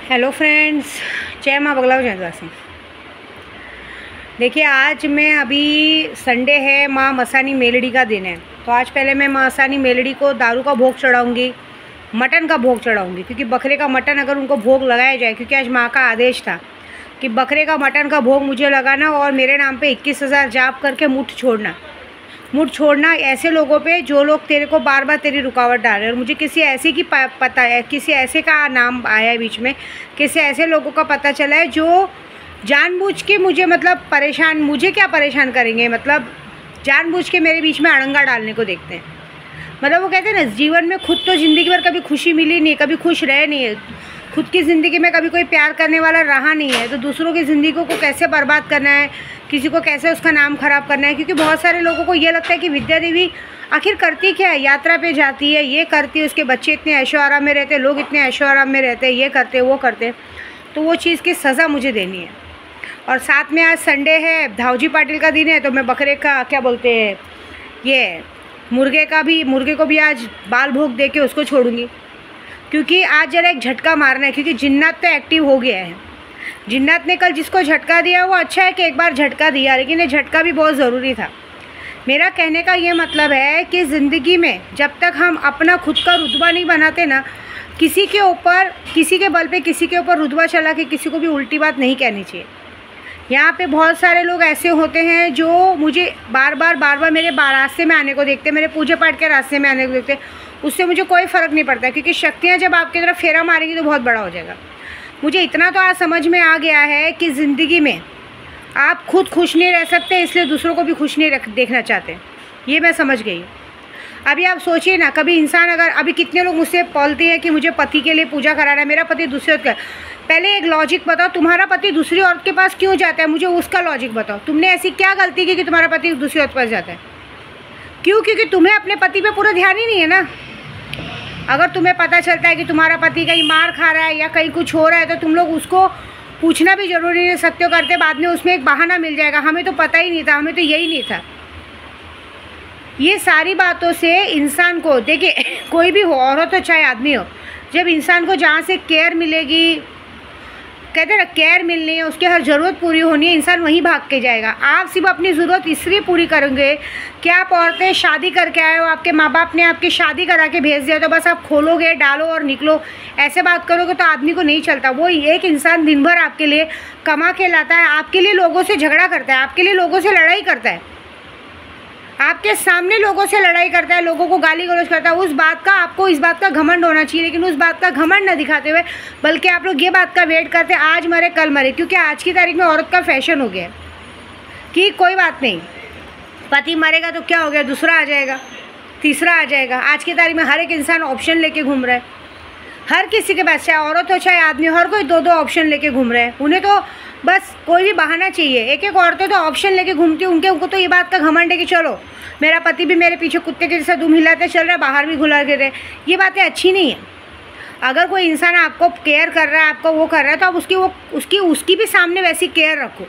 Hello friends, जय माँ बगलाव जयवासी। देखिए, आज मैं अभी संडे है, माँ मसानी मेलड़ी का दिन है। तो आज पहले मैं माँ मसानी मेलड़ी को दारू का भोग चढ़ाऊँगी, मटन का भोग चढ़ाऊँगी, क्योंकि बकरे का मटन अगर उनको भोग लगाया जाए, क्योंकि आज माँ का आदेश था कि बकरे का मटन का भोग मुझे लगाना और मेरे नाम पे 21,000 जाप करके मुठ छोड़ना ऐसे लोगों पे जो लोग तेरे को बार बार तेरी रुकावट डाल रहे हैं। और मुझे किसी ऐसे की पता है, किसी ऐसे का नाम आया है बीच में, किसी ऐसे लोगों का पता चला है जो जानबूझ के मुझे मुझे क्या परेशान करेंगे, मतलब जानबूझ के मेरे बीच में अड़ंगा डालने को देखते हैं। मतलब वो कहते हैं ना, जीवन में खुद तो ज़िंदगी भर कभी खुशी मिली नहीं, कभी खुश रहे नहीं है, खुद की ज़िंदगी में कभी कोई प्यार करने वाला रहा नहीं है, तो दूसरों की ज़िंदगी को कैसे बर्बाद करना है, किसी को कैसे उसका नाम ख़राब करना है। क्योंकि बहुत सारे लोगों को ये लगता है कि विद्या देवी आखिर करती क्या है, यात्रा पे जाती है, ये करती है, उसके बच्चे इतने ऐशो आराम में रहते हैं, लोग इतने ऐशो आराम में रहते हैं, ये करते वो करते, तो वो चीज़ की सज़ा मुझे देनी है। और साथ में आज संडे है, धावजी पाटिल का दिन है, तो मैं बकरे का क्या बोलते हैं, ये मुर्गे को भी आज बाल भोग दे के उसको छोड़ूंगी। क्योंकि आज ज़रा एक झटका मारना है, क्योंकि जिन्नात तो एक्टिव हो गया है। जिन्नात ने कल जिसको झटका दिया वो अच्छा है कि एक बार झटका दिया, लेकिन ये झटका भी बहुत ज़रूरी था। मेरा कहने का ये मतलब है कि ज़िंदगी में जब तक हम अपना खुद का रुतबा नहीं बनाते ना, किसी के बल पे किसी के ऊपर रुतबा चला के किसी को भी उल्टी बात नहीं कहनी चाहिए। यहाँ पे बहुत सारे लोग ऐसे होते हैं जो मुझे बार बार मेरे रास्ते में आने को देखते, मेरे पूजा पाठ के रास्ते में आने को देखते, उससे मुझे कोई फ़र्क नहीं पड़ता, क्योंकि शक्तियाँ जब आपकी तरफ फेरा मारेंगी तो बहुत बड़ा हो जाएगा। मुझे इतना तो आज समझ में आ गया है कि ज़िंदगी में आप खुद खुश नहीं रह सकते, इसलिए दूसरों को भी खुश नहीं देखना चाहते, ये मैं समझ गई। अभी आप सोचिए ना, कभी इंसान अभी कितने लोग मुझसे बोलते हैं कि मुझे पति के लिए पूजा कराना है, मेरा पति दूसरी औरत का। पहले एक लॉजिक बताओ, तुम्हारा पति दूसरी औरत के पास क्यों जाता है, मुझे उसका लॉजिक बताओ। तुमने ऐसी क्या गलती की कि तुम्हारा पति दूसरी औरत के पास जाता है? क्यों? क्योंकि तुम्हें अपने पति पे पूरा ध्यान ही नहीं है ना। अगर तुम्हें पता चलता है कि तुम्हारा पति कहीं मार खा रहा है या कहीं कुछ हो रहा है, तो तुम लोग उसको पूछना भी जरूरी नहीं सकते हो, करते बाद में उसमें एक बहाना मिल जाएगा, हमें तो पता ही नहीं था, हमें तो यही नहीं था। ये सारी बातों से इंसान को, देखिए कोई भी हो, औरत हो चाहे आदमी हो, जब इंसान को जहाँ से केयर मिलेगी, कहते हैं ना केयर मिलनी है, उसकी हर ज़रूरत पूरी होनी है, इंसान वहीं भाग के जाएगा। आप सिर्फ अपनी ज़रूरत इसलिए पूरी करेंगे कि आप औरतें शादी करके आए हो, आपके माँ बाप ने आपकी शादी करा के भेज दिया, तो बस आप खोलोगे, डालो और निकलो, ऐसे बात करोगे तो आदमी को नहीं चलता। वो एक इंसान दिन भर आपके लिए कमा के लाता है, आपके लिए लोगों से झगड़ा करता है, आपके लिए लोगों से लड़ाई करता है, आपके सामने लोगों से लड़ाई करता है, लोगों को गाली गलौज करता है। आपको इस बात का घमंड होना चाहिए, लेकिन उस बात का घमंड न दिखाते हुए बल्कि आप लोग ये बात का वेट करते हैं आज मरे कल मरे। क्योंकि आज की तारीख में औरत का फैशन हो गया है कि कोई बात नहीं, पति मरेगा तो क्या हो गया, दूसरा आ जाएगा, तीसरा आ जाएगा। आज की तारीख में हर एक इंसान ऑप्शन लेके घूम रहा है, हर किसी के पास, चाहे औरत हो चाहे आदमी, हर कोई दो ऑप्शन लेके घूम रहे हैं। उन्हें तो बस कोई भी बहाना चाहिए। एक औरतें तो ऑप्शन लेके घूमती हैं, उनको तो ये बात का घमंड है कि चलो मेरा पति भी मेरे पीछे कुत्ते के जैसा दुम हिलाते चल रहा है, बाहर भी घुला गिर रहे। ये बातें अच्छी नहीं है। अगर कोई इंसान आपको केयर कर रहा है, आपको वो कर रहा है, तो आप उसकी भी सामने वैसी केयर रखो।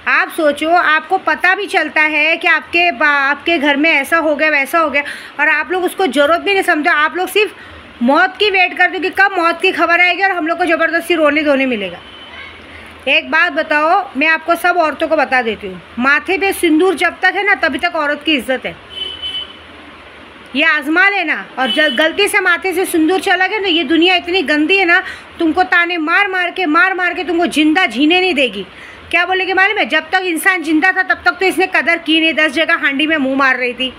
आप सोचो, आपको पता भी चलता है कि आपके घर में ऐसा हो गया वैसा हो गया, और आप लोग उसको ज़रूरत भी नहीं समझो। आप लोग सिर्फ मौत की वेट करते हो कि कब मौत की खबर आएगी और हम लोग को ज़बरदस्ती रोने धोने मिलेगा। एक बात बताओ, मैं आपको सब औरतों को बता देती हूँ, माथे पे सिंदूर जब तक है ना तभी तक औरत की इज्जत है। ये आजमा लेना, और जब गलती से माथे से सिंदूर चला गया ना, ये दुनिया इतनी गंदी है ना, तुमको ताने मार मार के तुमको जिंदा जीने नहीं देगी। क्या बोलेगी मालूम है? जब तक इंसान जिंदा था तब तक तो इसने कदर की नहीं, 10 जगह हांडी में मुँह मार रही थी,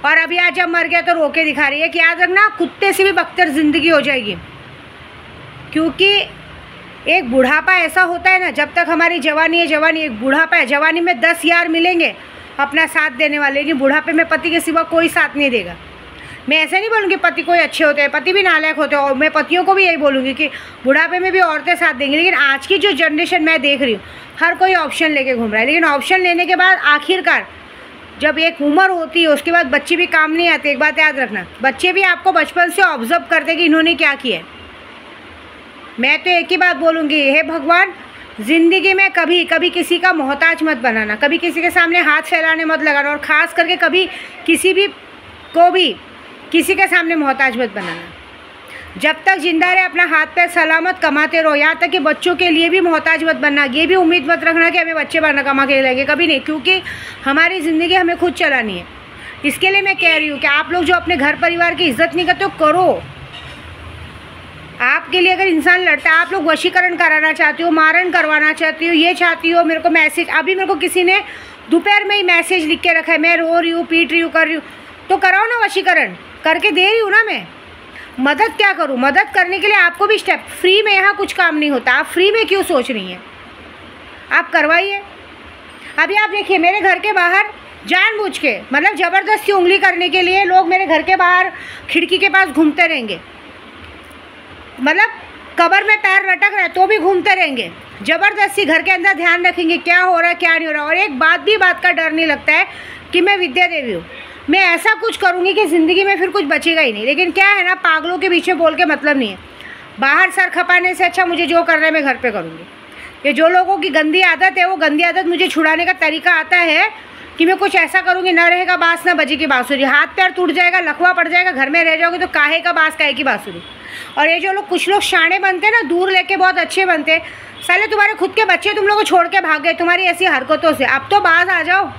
और अभी आज जब मर गया तो रोके दिखा रही है कि याद रखना, कुत्ते से भी बदतर ज़िंदगी हो जाएगी। क्योंकि एक बुढ़ापा ऐसा होता है ना, जब तक हमारी जवानी है, जवानी एक बुढ़ापा है, जवानी में 10 यार मिलेंगे अपना साथ देने वाले, लेकिन बुढ़ापे में पति के सिवा कोई साथ नहीं देगा। मैं ऐसे नहीं बोलूँगी पति कोई अच्छे होते हैं, पति भी नालायक होते हैं, और मैं पतियों को भी यही बोलूँगी कि बुढ़ापे में भी औरतें साथ देंगी। लेकिन आज की जो जनरेशन मैं देख रही हूँ, हर कोई ऑप्शन लेके घूम रहा है, लेकिन ऑप्शन लेने के बाद आखिरकार जब एक उम्र होती है, उसके बाद बच्चे भी काम नहीं आते। एक बात याद रखना, बच्चे भी आपको बचपन से ऑब्जर्व करते कि इन्होंने क्या किया है। मैं तो एक ही बात बोलूँगी, हे भगवान, ज़िंदगी में कभी किसी का मोहताज मत बनाना, कभी किसी के सामने हाथ फैलाने मत लगाना, और ख़ास करके कभी किसी के सामने मोहताज मत बनाना। जब तक जिंदा रहे अपना हाथ पैर सलामत कमाते रहो, यहाँ तक कि बच्चों के लिए भी मोहताज मत बनना। ये भी उम्मीद मत रखना कि हमें बच्चे बनना कमा के लेंगे, कभी नहीं, क्योंकि हमारी ज़िंदगी हमें खुद चलानी है। इसके लिए मैं कह रही हूँ कि आप लोग जो अपने घर परिवार की इज्जत नहीं करते हो, करो। आपके लिए अगर इंसान लड़ता है, आप लोग वशीकरण कराना चाहती हो, मारण करवाना चाहती हो, ये चाहती हो, मेरे को मैसेज, अभी मेरे को किसी ने दोपहर में ही मैसेज लिख के रखा है, मैं रो रही हूँ, पीट रही हूँ, कर रही हूँ, तो कराओ ना वशीकरण, करके दे रही हूँ ना मैं। मदद क्या करूँ? मदद करने के लिए आपको भी स्टेप, फ्री में यहाँ कुछ काम नहीं होता। आप फ्री में क्यों सोच रही हैं? आप करवाइए। अभी आप देखिए, मेरे घर के बाहर जानबूझ के, मतलब ज़बरदस्ती उंगली करने के लिए लोग मेरे घर के बाहर खिड़की के पास घूमते रहेंगे, मतलब कबर में पैर लटक रहा है तो भी घूमते रहेंगे, ज़बरदस्ती घर के अंदर ध्यान रखेंगे क्या हो रहा है क्या नहीं हो रहा। और एक बात का डर नहीं लगता है कि मैं विद्या देवी हूँ, मैं ऐसा कुछ करूँगी कि ज़िंदगी में फिर कुछ बचेगा ही नहीं। लेकिन क्या है ना, पागलों के पीछे बोल के मतलब नहीं है। बाहर सर खपाने से अच्छा मुझे जो करना है मैं घर पे करूँगी। ये जो लोगों की गंदी आदत है, वो गंदी आदत मुझे छुड़ाने का तरीका आता है कि मैं कुछ ऐसा करूँगी, ना रहेगा बाँस ना बजेगी बाँसुरी, हाथ पैर टूट जाएगा, लकवा पड़ जाएगा, घर में रह जाओगे तो काहे का बाँस काहे की बाँसुरी। और ये जो लोग, कुछ लोग शाणे बनते हैं ना, दूर लेके बहुत अच्छे बनते हैं, साले तुम्हारे खुद के बच्चे तुम लोगों को छोड़ के भाग गए तुम्हारी ऐसी हरकतों से। अब तो बाज आ जाओ,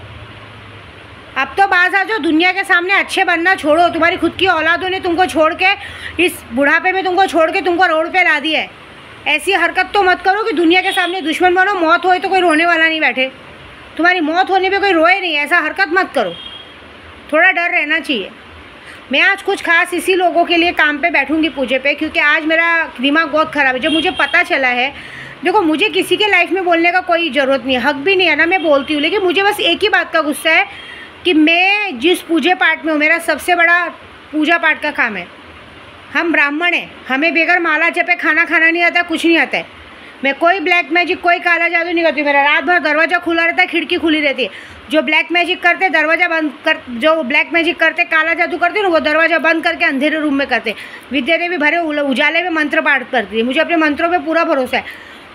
अब तो बाज आ जाओ, दुनिया के सामने अच्छे बनना छोड़ो। तुम्हारी खुद की औलादों ने तुमको छोड़ के, इस बुढ़ापे में तुमको छोड़ के तुमको रोड पे ला दिया है। ऐसी हरकत तो मत करो कि दुनिया के सामने दुश्मन बनो। मौत होए तो कोई रोने वाला नहीं बैठे, तुम्हारी मौत होने पे कोई रोए नहीं, ऐसा हरकत मत करो। थोड़ा डर रहना चाहिए। मैं आज कुछ खास इसी लोगों के लिए काम पे बैठूंगी पूजे पे, क्योंकि आज मेरा दिमाग बहुत ख़राब है। जब मुझे पता चला है, देखो मुझे किसी के लाइफ में बोलने का कोई ज़रूरत नहीं है, हक भी नहीं है ना, मैं बोलती हूँ, लेकिन मुझे बस एक ही बात का गुस्सा है कि मैं जिस पूजे पाठ में हूँ, मेरा सबसे बड़ा पूजा पाठ का काम है। हम ब्राह्मण हैं, हमें बगैर माला जपे खाना खाना नहीं आता, कुछ नहीं आता है। मैं कोई ब्लैक मैजिक, कोई काला जादू नहीं करती। मेरा रात भर दरवाज़ा खुला रहता है, खिड़की खुली रहती है। जो ब्लैक मैजिक करते दरवाज़ा बंद कर, जो ब्लैक मैजिक करते, काला जादू करते ना, वो दरवाज़ा बंद करके अंधेरे रूम में करते। विद्या देवी भरे उजाले में मंत्र पाठ करती है। मुझे अपने मंत्रों पे पूरा भरोसा है।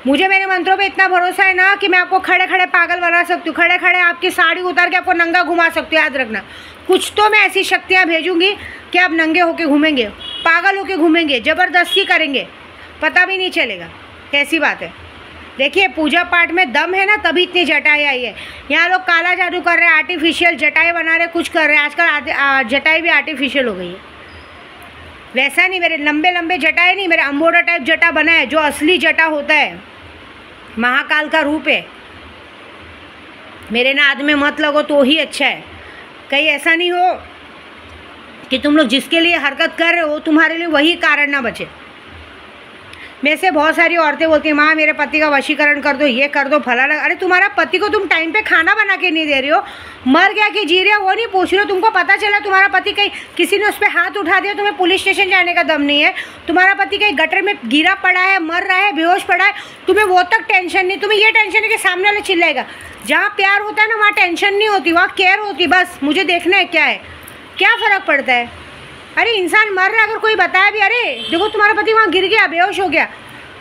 मुझे मेरे मंत्रों पे इतना भरोसा है ना कि मैं आपको खड़े खड़े पागल बना सकती हूँ, खड़े खड़े आपकी साड़ी उतार के आपको नंगा घुमा सकती हूँ। याद रखना, कुछ तो मैं ऐसी शक्तियाँ भेजूँगी कि आप नंगे होके घूमेंगे, पागल होके घूमेंगे, ज़बरदस्ती करेंगे, पता भी नहीं चलेगा। कैसी बात है? देखिए, पूजा पाठ में दम है ना, तभी इतनी जटाएँ आई है। यहाँ लोग काला जादू कर रहे हैं, आर्टिफिशियल जटाएँ बना रहे, कुछ कर रहे हैं। आजकल जटाएँ भी आर्टिफिशियल हो गई है। वैसा नहीं, मेरे लंबे लंबे जटाएँ नहीं, मेरे अम्बोडा टाइप जटा बना है, जो असली जटा होता है, महाकाल का रूप है। मेरे नाद में मत लगो तो ही अच्छा है। कहीं ऐसा नहीं हो कि तुम लोग जिसके लिए हरकत कर रहे हो तुम्हारे लिए वही कारण ना बचे। में से बहुत सारी औरतें बोलती हैं, माँ मेरे पति का वशीकरण कर दो, ये कर दो, फलाना। अरे तुम्हारा पति को तुम टाइम पे खाना बना के नहीं दे रही हो, मर गया कि जी रहे हो वो नहीं पूछ रहे हो। तुमको पता चला तुम्हारा पति कहीं, किसी ने उस पर हाथ उठा दिया, तुम्हें पुलिस स्टेशन जाने का दम नहीं है। तुम्हारा पति कहीं गटर में गिरा पड़ा है, मर रहा है, बेहोश पड़ा है, तुम्हें वो तक टेंशन नहीं। तुम्हें ये टेंशन है कि सामने वाला चिल्लाएगा। जहाँ प्यार होता है ना, वहाँ टेंशन नहीं होती, वहाँ केयर होती। बस मुझे देखना है क्या है, क्या फ़र्क पड़ता है। अरे इंसान मर रहा है, अगर कोई बताया भी, अरे देखो तुम्हारा पति वहाँ गिर गया, बेहोश हो गया,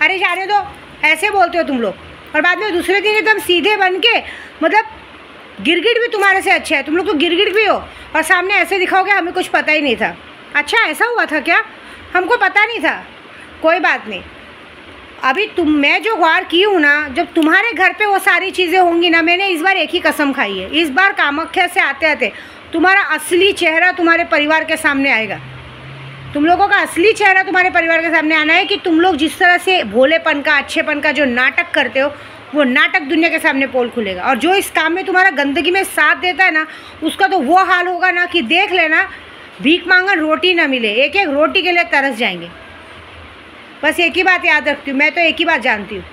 अरे जाने दो, ऐसे बोलते हो तुम लोग। और बाद में दूसरे दिन एकदम सीधे बन के, मतलब गिरगिट भी तुम्हारे से अच्छा है, तुम लोग तो गिरगिट भी हो, और सामने ऐसे दिखाओगे हमें कुछ पता ही नहीं था। अच्छा ऐसा हुआ था क्या, हमको पता नहीं था। कोई बात नहीं, अभी मैं जो वार की हूँ ना, जब तुम्हारे घर पे वो सारी चीज़ें होंगी ना, मैंने इस बार एक ही कसम खाई है, इस बार कामाख्या से आते आते तुम्हारा असली चेहरा तुम्हारे परिवार के सामने आएगा। तुम लोगों का असली चेहरा तुम्हारे परिवार के सामने आना है कि तुम लोग जिस तरह से भोलेपन का, अच्छेपन का जो नाटक करते हो, वो नाटक दुनिया के सामने पोल खुलेगा। और जो इस काम में तुम्हारा गंदगी में साथ देता है ना, उसका तो वो हाल होगा ना कि देख लेना, भीख मांगन रोटी ना मिले, एक एक रोटी के लिए तरस जाएंगे। बस एक ही बात याद रखती हूँ, मैं तो एक ही बात जानती हूँ,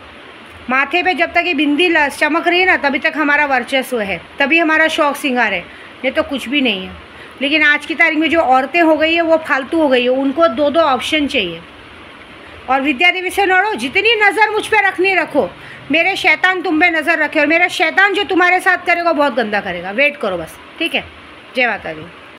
माथे पे जब तक ये बिंदी चमक रही है ना, तभी तक हमारा वर्चस्व है, तभी हमारा शौक श्रृंगार है, नहीं तो कुछ भी नहीं है। लेकिन आज की तारीख में जो औरतें हो गई है वो फालतू हो गई है, उनको दो दो ऑप्शन चाहिए। और विद्या देवी से लड़ो, जितनी नज़र मुझ पे रखनी रखो, मेरे शैतान तुम पे नज़र रखे, और मेरा शैतान जो तुम्हारे साथ करेगा बहुत गंदा करेगा। वेट करो बस, ठीक है। जय माता दी।